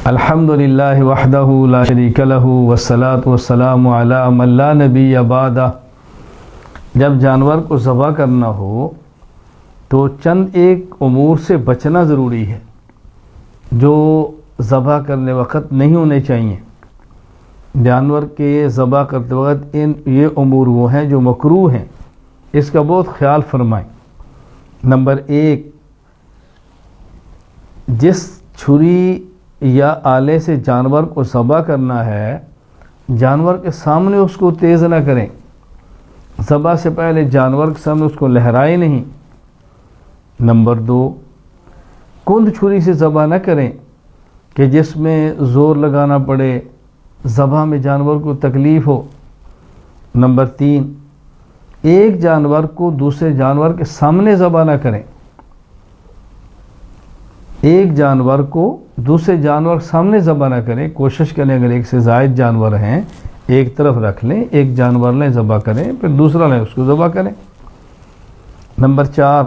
الحمدللہ وحدہ لا شریک لہ والصلاۃ والسلام علی من لا نبی بعدہ۔ جب جانور کو ذبح کرنا ہو تو چند ایک امور سے بچنا ضروری ہے جو ذبح کرنے وقت نہیں ہونے چاہیے۔ جانور کے ذبح کرتے وقت یہ امور وہ ہیں جو مکروہ ہیں، اس کا بہت خیال فرمائیں۔ نمبر 1، جس چھری یا آلے سے جانور کو ذبح کرنا ہے جانور کے سامنے اس کو تیز نہ کریں، ذبح سے پہلے جانور کے سامنے اس کو لہرائیں نہیں۔ نمبر 2، کند چھری سے ذبح نہ کریں کہ جس میں زور لگانا پڑے، ذبح میں جانور کو تکلیف ہو۔ نمبر 3، ایک جانور کو دوسرے جانور کے سامنے ذبح نہ کریں، ایک جانور کو دوسرے جانور سامنے ذبح نہ کریں، کوشش کریں اگر ایک سے زائد جانور ہیں ایک طرف رکھ لیں، ایک جانور لیں ذبح کریں پھر دوسرا لیں اس کو ذبح کریں۔ نمبر 4،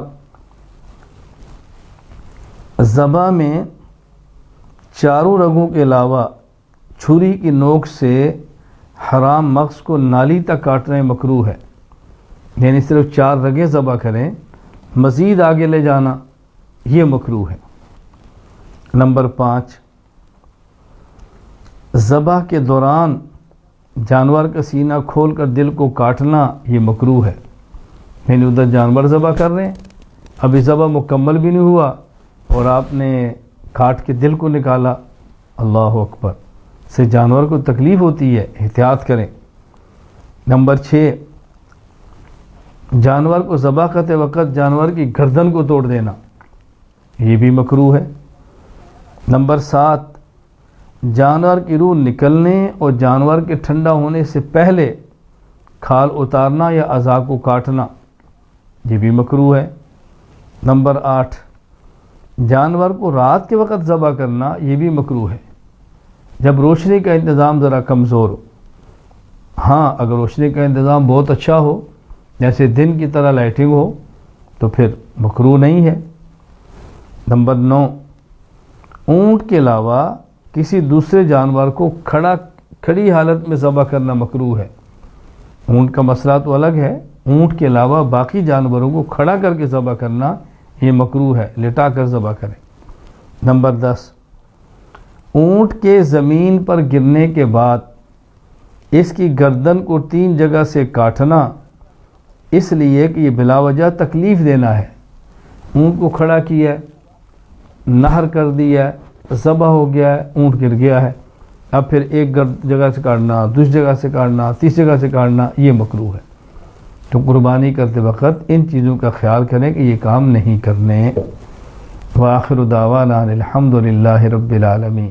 ذبح میں چاروں رگوں کے علاوہ چھری کی نوک سے حرام مغز کو نالی تک کاٹنا مکروہ ہے، یعنی صرف 4 رگیں ذبح کریں، مزید آگے لے جانا یہ مکروہ ہے۔ نمبر 5، ذبح کے دوران جانور کا سینہ کھول کر دل کو کاٹنا یہ مکروہ ہے، یعنی ادھر جانور ذبح کر رہے ہیں، ابھی ذبح مکمل بھی نہیں ہوا اور آپ نے کاٹ کے دل کو نکالا، اللہ اکبر، سے جانور کو تکلیف ہوتی ہے، احتیاط کریں۔ نمبر 6، جانور کو ذبح کرتے وقت جانور کی گردن کو توڑ دینا یہ بھی مکروہ ہے۔ نمبر 7، جانور کی روح نکلنے اور جانور کے ٹھنڈا ہونے سے پہلے کھال اتارنا یا اعضاء کو کاٹنا یہ بھی مکروہ ہے۔ نمبر 8، جانور کو رات کے وقت ذبح کرنا یہ بھی مکروہ ہے جب روشنی کا انتظام ذرا کمزور ہو۔ ہاں اگر روشنی کا انتظام بہت اچھا ہو جیسے دن کی طرح لائٹنگ ہو تو پھر مکروہ نہیں ہے۔ نمبر 9، اونٹ کے علاوہ کسی دوسرے جانور کو کھڑی حالت میں ذبح کرنا مکروہ ہے۔ اونٹ کا مسئلہ تو الگ ہے، اونٹ کے علاوہ باقی جانوروں کو کھڑا کر کے ذبح کرنا یہ مکروہ ہے، لٹا کر ذبح کریں۔ نمبر 10، اونٹ کے زمین پر گرنے کے بعد اس کی گردن کو 3 جگہ سے کاٹنا اس لیے کہ یہ بلا وجہ تکلیف دینا ہے۔ اونٹ کو کھڑا کیا ہے، نہر کر دیا ہے، ذبح ہو گیا ہے، اونٹ گر گیا ہے، اب پھر ایک جگہ سے کاٹنا، دوسری جگہ سے کاٹنا، تیسری جگہ سے کاٹنا یہ مکروہ ہے۔ تو قربانی کرتے وقت ان چیزوں کا خیال کریں کہ یہ کام نہیں کرنے۔ وآخر دعوانا الحمدللہ رب العالمین۔